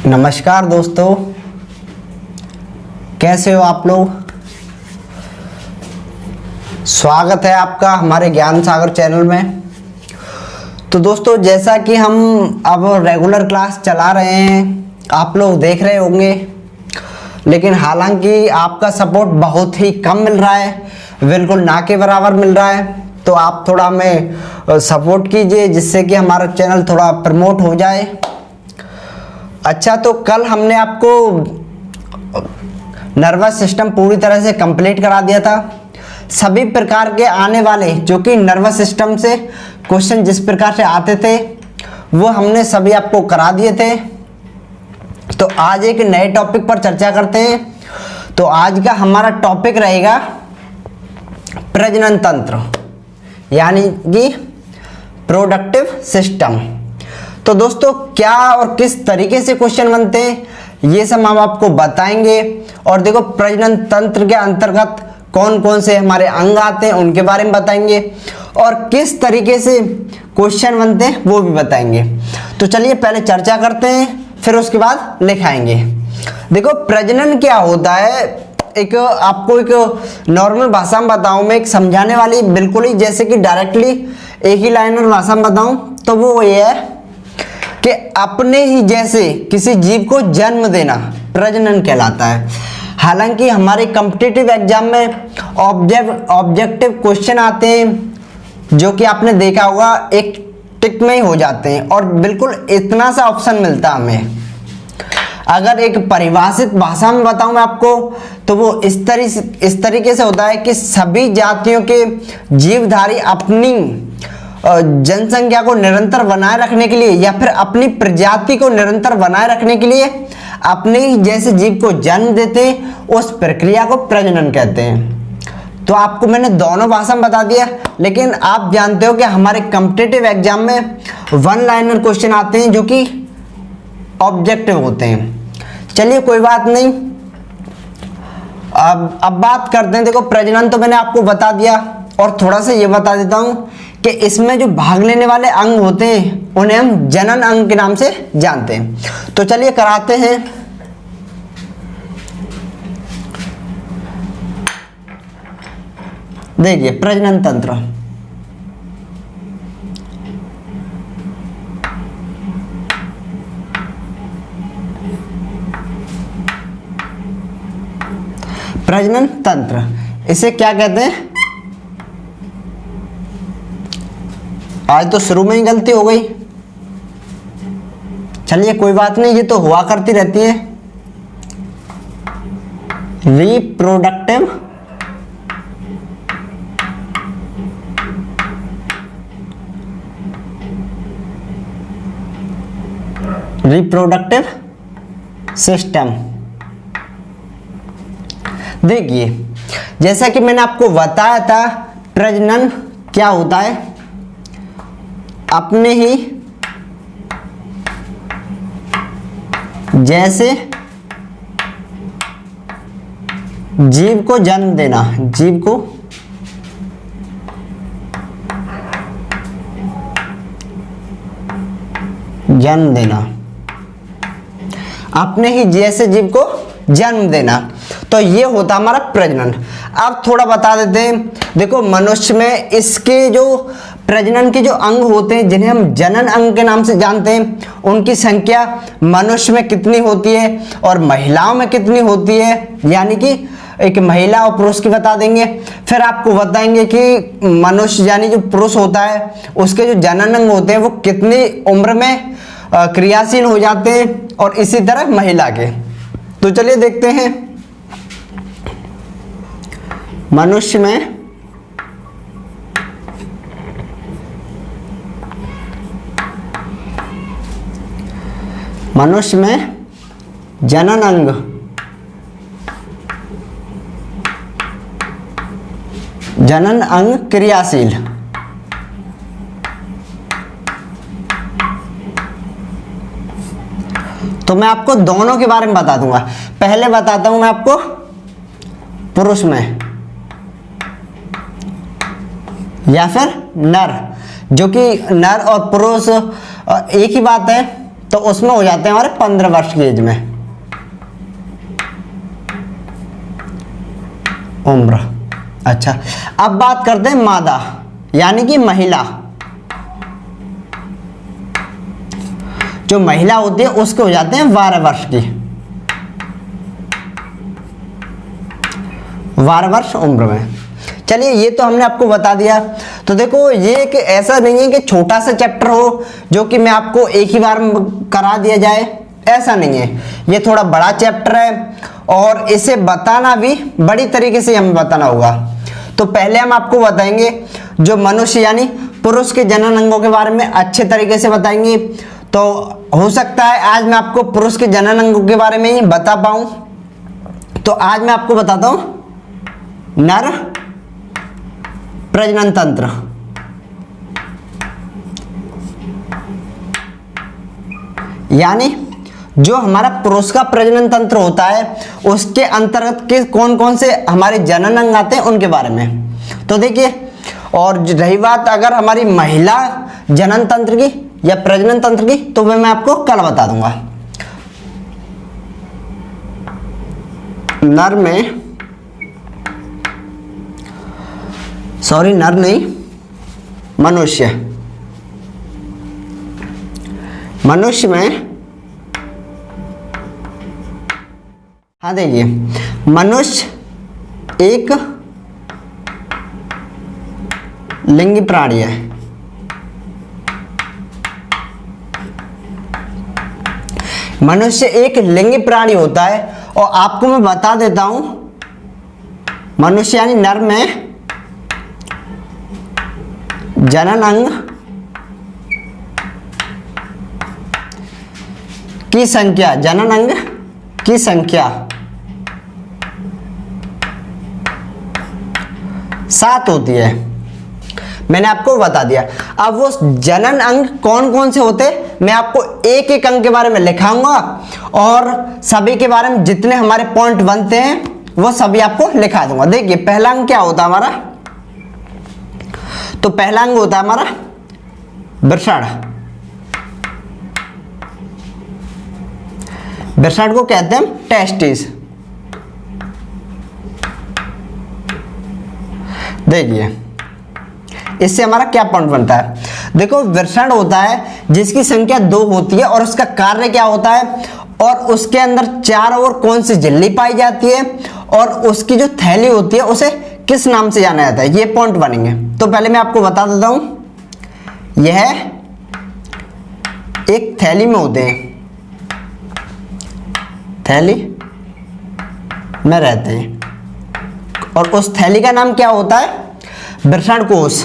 नमस्कार दोस्तों, कैसे हो आप लोग। स्वागत है आपका हमारे ज्ञान सागर चैनल में। तो दोस्तों, जैसा कि हम अब रेगुलर क्लास चला रहे हैं, आप लोग देख रहे होंगे, लेकिन हालांकि आपका सपोर्ट बहुत ही कम मिल रहा है, बिल्कुल ना के बराबर मिल रहा है। तो आप थोड़ा हमें सपोर्ट कीजिए, जिससे कि हमारा चैनल थोड़ा प्रमोट हो जाए। अच्छा, तो कल हमने आपको नर्वस सिस्टम पूरी तरह से कंप्लीट करा दिया था। सभी प्रकार के आने वाले जो कि नर्वस सिस्टम से क्वेश्चन जिस प्रकार से आते थे वो हमने सभी आपको करा दिए थे। तो आज एक नए टॉपिक पर चर्चा करते हैं। तो आज का हमारा टॉपिक रहेगा प्रजनन तंत्र, यानी कि प्रोडक्टिव सिस्टम। तो दोस्तों, क्या और किस तरीके से क्वेश्चन बनते हैं ये सब हम आपको बताएंगे। और देखो, प्रजनन तंत्र के अंतर्गत कौन कौन से हमारे अंग आते हैं उनके बारे में बताएंगे, और किस तरीके से क्वेश्चन बनते हैं वो भी बताएंगे। तो चलिए पहले चर्चा करते हैं, फिर उसके बाद लिखाएंगे। देखो, प्रजनन क्या होता है, एक आपको एक नॉर्मल भाषा में बताऊं मैं, एक समझाने वाली, बिल्कुल ही जैसे कि डायरेक्टली एक ही लाइनर भाषा में बताऊं तो वो ये है कि अपने ही जैसे किसी जीव को जन्म देना प्रजनन कहलाता है। हालांकि हमारे कॉम्पिटिटिव एग्जाम में ऑब्जेक्टिव क्वेश्चन आते हैं जो कि आपने देखा होगा एक टिक में ही हो जाते हैं, और बिल्कुल इतना सा ऑप्शन मिलता है हमें। अगर एक परिभाषित भाषा में बताऊं मैं आपको, तो वो इस तरीके से होता है कि सभी जातियों के जीवधारी अपनी जनसंख्या को निरंतर बनाए रखने के लिए या फिर अपनी प्रजाति को निरंतर बनाए रखने के लिए अपने ही जैसे जीव को जन्म देते हैं, उस प्रक्रिया को प्रजनन कहते हैं। तो आपको मैंने दोनों भाषा में बता दिया, लेकिन आप जानते हो कि हमारे कॉम्पिटिटिव एग्जाम में वन लाइनर क्वेश्चन आते हैं जो कि ऑब्जेक्टिव होते हैं। चलिए कोई बात नहीं, अब बात करते हैं। देखो, प्रजनन तो मैंने आपको बता दिया, और थोड़ा सा ये बता देता हूं कि इसमें जो भाग लेने वाले अंग होते हैं उन्हें हम जनन अंग के नाम से जानते हैं। तो चलिए कराते हैं। देखिए, प्रजनन तंत्र, प्रजनन तंत्र इसे क्या कहते हैं। आज तो शुरू में ही गलती हो गई, चलिए कोई बात नहीं, ये तो हुआ करती रहती है। Reproductive system. देखिए, जैसा कि मैंने आपको बताया था, प्रजनन क्या होता है, अपने ही जैसे जीव को जन्म देना, जीव को जन्म देना, अपने ही जैसे जीव को जन्म देना, तो ये होता हमारा प्रजनन। अब थोड़ा बता देते हैं। देखो, मनुष्य में इसके जो प्रजनन के जो अंग होते हैं जिन्हें हम जनन अंग के नाम से जानते हैं, उनकी संख्या मनुष्य में कितनी होती है और महिलाओं में कितनी होती है, यानी कि एक महिला और पुरुष की बता देंगे। फिर आपको बताएंगे कि मनुष्य यानी जो पुरुष होता है उसके जो जनन अंग होते हैं वो कितनी उम्र में क्रियाशील हो जाते हैं, और इसी तरह महिला के। तो चलिए देखते हैं। मनुष्य में जनन अंग क्रियाशील। तो मैं आपको दोनों के बारे में बता दूंगा। पहले बताता हूं मैं आपको पुरुष में या फिर नर, जो कि नर और पुरुष एक ही बात है। तो उसमें हो जाते हैं हमारे 15 वर्ष की एज में उम्र। अच्छा, अब बात करते हैं मादा यानी कि महिला। जो महिला होती है उसके हो जाते हैं 12 वर्ष की, 12 वर्ष उम्र में। चलिए ये तो हमने आपको बता दिया। तो देखो ये एक ऐसा नहीं है कि छोटा सा चैप्टर हो जो कि मैं आपको एक ही बार में करा दिया जाए, ऐसा नहीं है। ये थोड़ा बड़ा चैप्टर है और इसे बताना भी बड़ी तरीके से हमें बताना होगा। तो पहले हम आपको बताएंगे जो मनुष्य यानी पुरुष के जनन अंगों के बारे में अच्छे तरीके से बताएंगे। तो हो सकता है आज मैं आपको पुरुष के जनन अंगों के बारे में ही बता पाऊं। तो आज मैं आपको बताता हूं नर प्रजनन तंत्र। यानी जो हमारा पुरुष का प्रजनन तंत्र होता है उसके अंतर्गत के कौन कौन से हमारे जनन अंग आते हैं उनके बारे में। तो देखिए, और रही बात अगर हमारी महिला जनन तंत्र की या प्रजनन तंत्र की, तो वह मैं आपको कल बता दूंगा। नर में, सॉरी नर नहीं, मनुष्य, मनुष्य में, हाँ देखिए, मनुष्य एक लिंगी प्राणी है। मनुष्य एक लिंगी प्राणी होता है और आपको मैं बता देता हूं मनुष्य यानी नर में जनन अंग की संख्या, जनन अंग की संख्या 7 होती है। मैंने आपको बता दिया। अब वो जनन अंग कौन कौन से होते मैं आपको एक एक अंग के बारे में लिखाऊंगा और सभी के बारे में जितने हमारे पॉइंट बनते हैं वो सभी आपको लिखा दूंगा। देखिए पहला अंग क्या होता है हमारा, तो पहला अंग होता है हमारा वृषण। वृषण को कहते हैं टेस्टिस। देखिए इससे हमारा क्या पॉइंट बनता है। देखो वृषण होता है जिसकी संख्या 2 होती है और उसका कार्य क्या होता है, और उसके अंदर चारों ओर कौन सी झिल्ली पाई जाती है और उसकी जो थैली होती है उसे किस नाम से जाना जाता है, ये पॉइंट बनेंगे। तो पहले मैं आपको बता देता हूं, यह एक थैली में होते हैं, थैली में रहते हैं और उस थैली का नाम क्या होता है, वृषण कोश।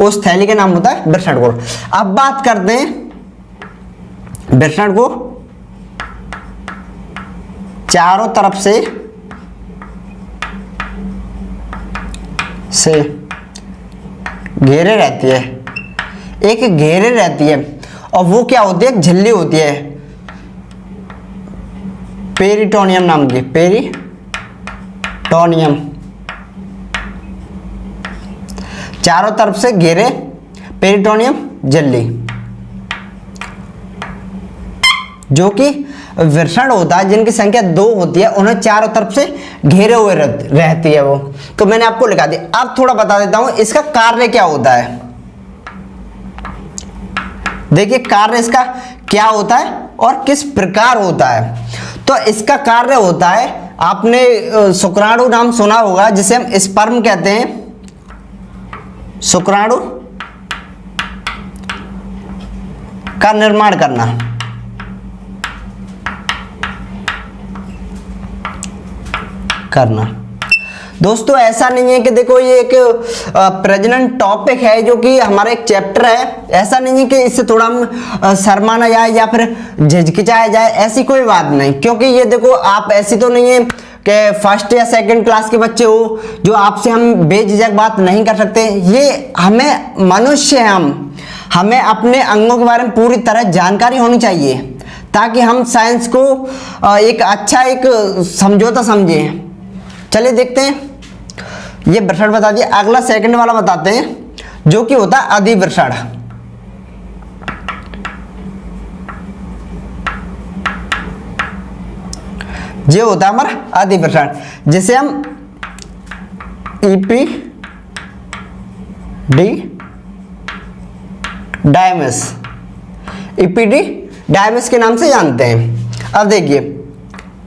उस थैली का नाम होता है वृषण कोश। अब बात करते हैं वृषण को चारों तरफ से घेरे रहती है, एक घेरे रहती है और वो क्या होती है, झिल्ली होती है पेरिटोनियम नाम की, पेरिटोनियम। चारों तरफ से घेरे पेरिटोनियम झिल्ली, जो कि वृषण होता है जिनकी संख्या 2 होती है, उन्हें चारों तरफ से घेरे हुए रहती है वो। तो मैंने आपको लिखा दिया। अब थोड़ा बता देता हूं इसका कार्य क्या होता है। देखिए कार्य इसका क्या होता है और किस प्रकार होता है। तो इसका कार्य होता है, आपने शुक्राणु नाम सुना होगा जिसे हम स्पर्म कहते हैं, शुक्राणु का निर्माण करना। दोस्तों ऐसा नहीं है कि देखो ये एक प्रजनन टॉपिक है जो कि हमारा एक चैप्टर है, ऐसा नहीं है कि इससे थोड़ा हम शर्माना जाए या फिर झिझकिचाया जाए, ऐसी कोई बात नहीं। क्योंकि ये देखो आप ऐसी तो नहीं है कि फर्स्ट या सेकंड क्लास के बच्चे हो जो आपसे हम बेझिझक बात नहीं कर सकते। ये हमें मनुष्य हैं, हमें अपने अंगों के बारे में पूरी तरह जानकारी होनी चाहिए ताकि हम साइंस को एक अच्छा एक समझौता समझें। चलिए देखते हैं, ये वृषण बता दिया। अगला सेकंड वाला बताते हैं जो कि होता है अधिवृषण। ये होता है हमारा अधिवृषण, जिसे हम ईपीडी डायमस, ईपीडी डायमस के नाम से जानते हैं। अब देखिए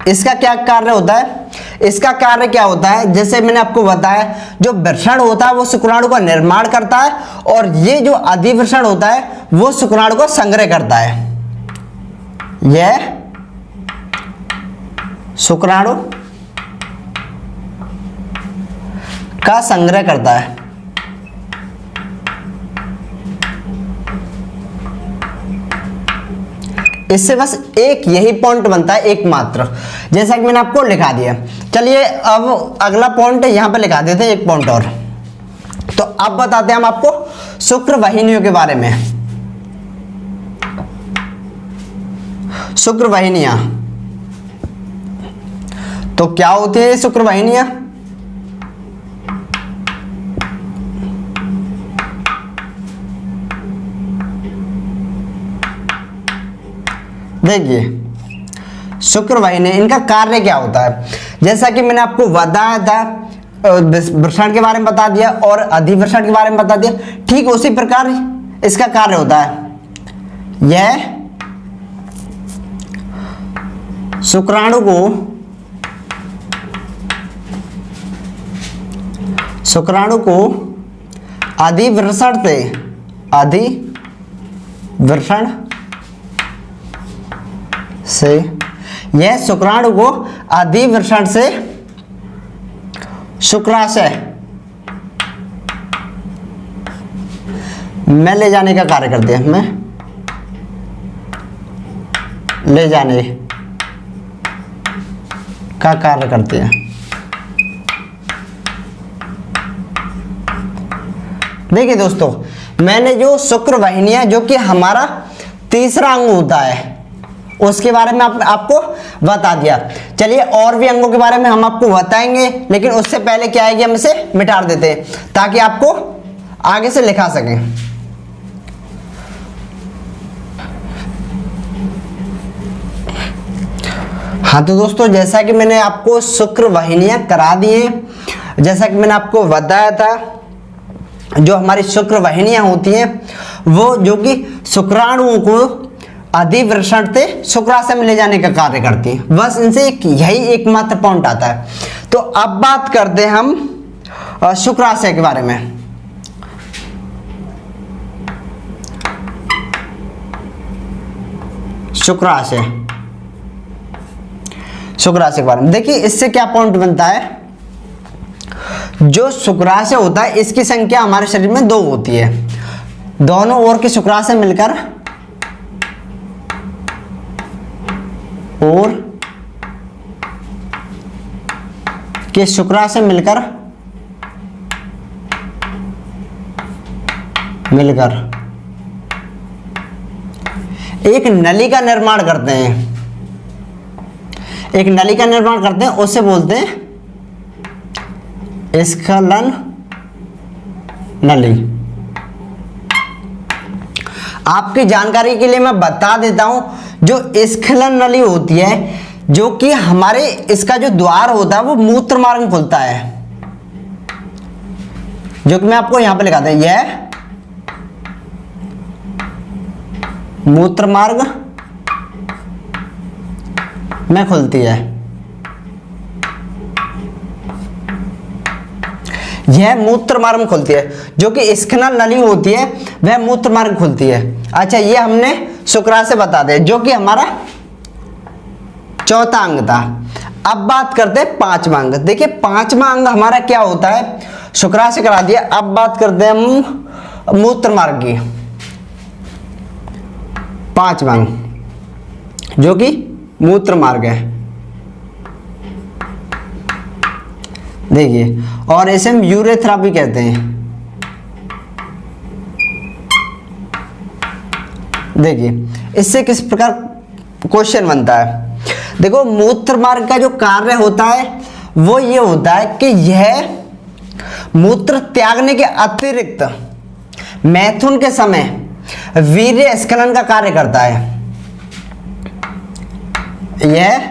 इसका क्या कार्य होता है, इसका कार्य क्या होता है, जैसे मैंने आपको बताया जो वृषण होता है वो शुक्राणु का निर्माण करता है, और ये जो अधिवृषण होता है वो शुक्राणु को संग्रह करता है। यह शुक्राणु का संग्रह करता है। इससे बस एक यही पॉइंट बनता है एकमात्र, जैसा कि मैंने आपको लिखा दिया। चलिए अब अगला पॉइंट यहां पे लिखा देते हैं, एक पॉइंट और। तो अब बताते हैं हम आपको शुक्र वाहिनियों के बारे में। शुक्र वाहिनियां तो क्या होती है शुक्र वाहिनियां? देखिए शुक्र वाहिनी, इनका कार्य क्या होता है, जैसा कि मैंने आपको बताया था, वृषण के बारे में बता दिया और अधिवृषण के बारे में बता दिया, ठीक उसी प्रकार इसका कार्य होता है। यह शुक्राणु को अधिवृषण से यह शुक्राणु को अधिवृषण से शुक्राशय में ले जाने का कार्य करते हैं। में ले जाने का कार्य करते हैं। देखिए दोस्तों, मैंने जो शुक्र वाहिनियां, जो कि हमारा तीसरा अंग होता है, उसके बारे में आपको बता दिया। चलिए और भी अंगों के बारे में हम आपको बताएंगे, लेकिन उससे पहले क्या है कि हम इसे मिटा देते हैं ताकि आपको आगे से लिखा सकें। हाँ तो दोस्तों, जैसा कि मैंने आपको शुक्र वाहिनियां करा दी हैं, जैसा कि मैंने आपको बताया था, जो हमारी शुक्र वाहिनियां होती हैं वो जो कि शुक्राणुओं को अधिवृषण से शुक्राशय में ले जाने का कार्य करती हैं। बस इनसे यही एकमात्र पॉइंट आता है। तो अब बात करते हैं हम शुक्राशय के बारे में। शुक्राशय के बारे में देखिए, इससे क्या पॉइंट बनता है। जो शुक्राशय होता है इसकी संख्या हमारे शरीर में 2 होती है। दोनों ओर के शुक्राशय मिलकर और के शुक्राशय मिलकर एक नली का निर्माण करते हैं। एक नली का निर्माण करते हैं, उससे बोलते हैं स्खलन नली। आपकी जानकारी के लिए मैं बता देता हूं, जो स्खलन नली होती है, जो कि हमारे इसका जो द्वार होता है वो मूत्र मार्ग में खुलता है, जो कि मैं आपको यहां पे लिखाता हूं। यह मूत्र मार्ग में खुलती है। यह मूत्र मार्ग में खुलती है, जो कि स्खलन नली होती है वह मूत्र मार्ग में खुलती है। अच्छा, ये हमने शुक्राशय बता दें, जो कि हमारा चौथा अंग था। अब बात करते हैं 5वां अंग। देखिए 5वां अंग हमारा क्या होता है, शुक्राशय करा दिया। अब बात करते हैं हम मूत्र मार्ग की। 5वां अंग जो कि मूत्र मार्ग है। देखिए, और इसे हम यूरेथ्रा भी कहते हैं। देखिए इससे किस प्रकार क्वेश्चन बनता है। देखो, मूत्र मार्ग का जो कार्य होता है वो ये होता है कि यह मूत्र त्यागने के अतिरिक्त मैथुन के समय वीर्य स्खलन का कार्य करता है। यह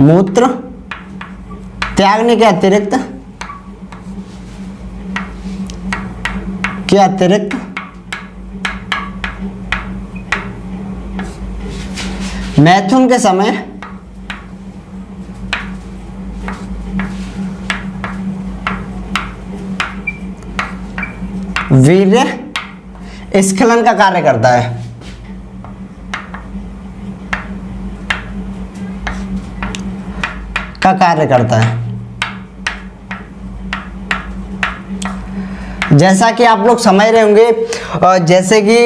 मूत्र त्यागने के अतिरिक्त मैथुन के समय वीर्य स्खलन का कार्य करता है। जैसा कि आप लोग समझ रहे होंगे, जैसे कि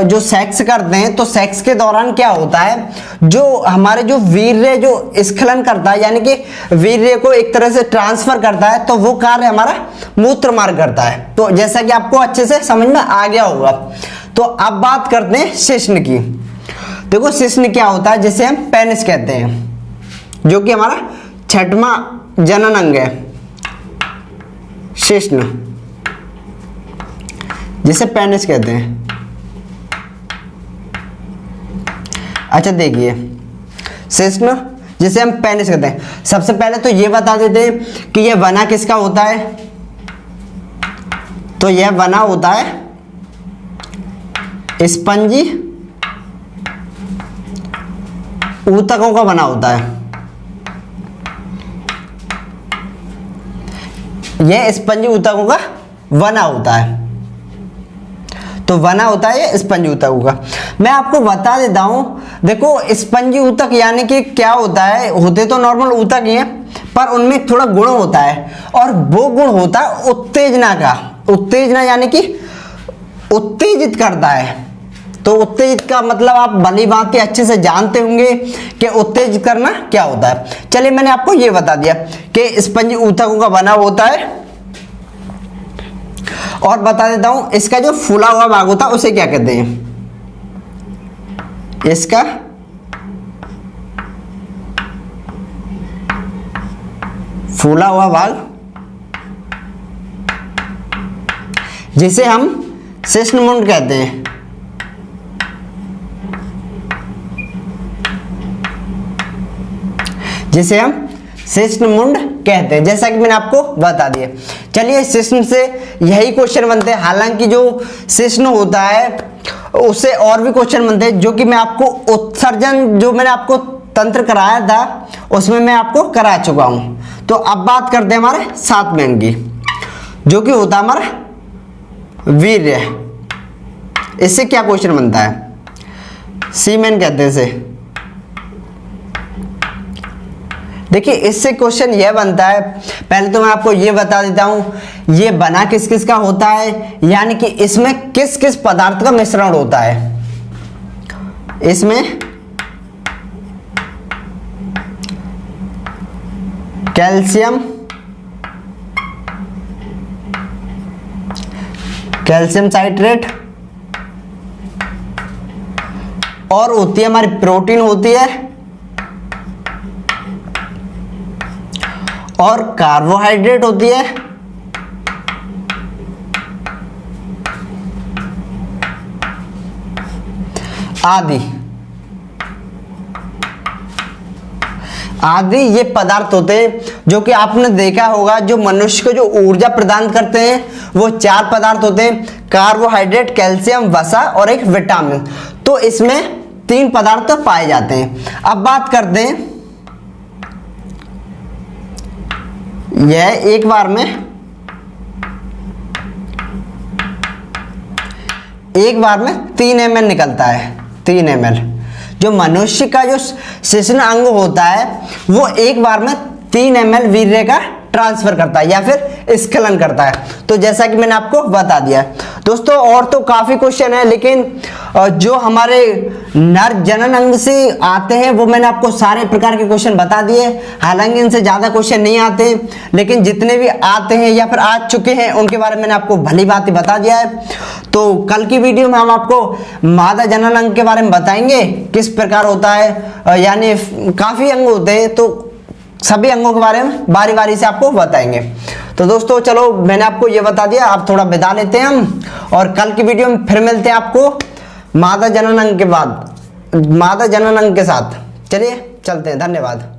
जो सेक्स करते हैं तो सेक्स के दौरान क्या होता है, जो हमारे जो वीर्य जो स्खलन करता है यानी कि वीर्य को एक तरह से ट्रांसफर करता है, तो वो कार्य हमारा मूत्र मार्ग करता है। तो जैसा कि आपको अच्छे से समझ में आ गया होगा। तो अब बात करते हैं शिश्न की। देखो शिश्न क्या होता है, जिसे हम पेनिस कहते हैं, जो कि हमारा 6वां जनन अंग है, शिश्न, जिसे पेनिस कहते हैं। अच्छा देखिए, शिश्न जिसे हम पेनिस कहते हैं, सबसे पहले तो ये बता देते हैं कि यह वना किसका होता है। तो यह वना होता है स्पंजी ऊतकों का बना होता है। यह स्पंजी ऊतकों का वना होता है। तो वना होता है ये स्पंजी ऊतकों का। मैं आपको बता देता हूं, देखो स्पंजी ऊतक यानी कि क्या होता है, होते तो नॉर्मल ऊतक ही हैं, पर उनमें थोड़ा गुण होता है, और वो गुण होता है उत्तेजना का। उत्तेजना यानी कि उत्तेजित करता है। तो उत्तेजित का मतलब आप भली भांति अच्छे से जानते होंगे कि उत्तेजित करना क्या होता है। चलिए मैंने आपको ये बता दिया कि स्पंजी ऊतकों का बना होता है, और बता देता हूं इसका जो फूला हुआ भाग होता है उसे क्या कहते हैं। इसका फूला हुआ भाग जिसे हम शिश्नमुंड कहते हैं। जिसे हम शिश्नमुंड कहते हैं, जैसा कि मैंने आपको बता दिया। चलिए शिश्न से यही क्वेश्चन बनते हैं, हालांकि जो शिश्न होता है उससे और भी क्वेश्चन बनते हैं, जो कि मैं आपको उत्सर्जन जो मैंने आपको तंत्र कराया था उसमें मैं आपको करा चुका हूं। तो अब बात करते हैं हमारे 7वें अंग की, जो कि होता है हमारा वीर्य। इससे क्या क्वेश्चन बनता है, सीमेन कहते हैं इसे। देखिए इससे क्वेश्चन यह बनता है, पहले तो मैं आपको यह बता देता हूं ये बना किस किस का होता है, यानी कि इसमें किस किस पदार्थ का मिश्रण होता है। इसमें कैल्शियम साइट्रेट, और होती है हमारी प्रोटीन होती है, और कार्बोहाइड्रेट होती है, आदि ये पदार्थ होते हैं, जो कि आपने देखा होगा जो मनुष्य को जो ऊर्जा प्रदान करते हैं वो 4 पदार्थ होते हैं, कार्बोहाइड्रेट, कैल्शियम, वसा और एक विटामिन। तो इसमें 3 पदार्थ पाए जाते हैं। अब बात करते हैं, यह एक बार में 3 ml निकलता है। 3 ml जो मनुष्य का जो शिश्न अंग होता है वो एक बार में 3 ml वीर्य का ट्रांसफर करता है या फिर स्खलन करता है। तो जैसा कि मैंने आपको बता दिया दोस्तों, और तो काफी क्वेश्चन है, लेकिन जो हमारे नर जनन अंग से आते हैं वो मैंने आपको सारे प्रकार के क्वेश्चन बता दिए। हालांकि इनसे ज्यादा क्वेश्चन नहीं आते, लेकिन जितने भी आते हैं या फिर आ चुके हैं उनके बारे में मैंने आपको भली बात ही बता दिया है। तो कल की वीडियो में हम आपको मादा जनन अंग के बारे में बताएंगे किस प्रकार होता है, यानी काफी अंग होते हैं। तो सभी अंगों के बारे में बारी बारी से आपको बताएंगे। तो दोस्तों चलो, मैंने आपको ये बता दिया, आप थोड़ा विदा लेते हैं हम, और कल की वीडियो में फिर मिलते हैं आपको मादा जनन अंग के बाद, मादा जनन अंग के साथ। चलिए चलते हैं, धन्यवाद।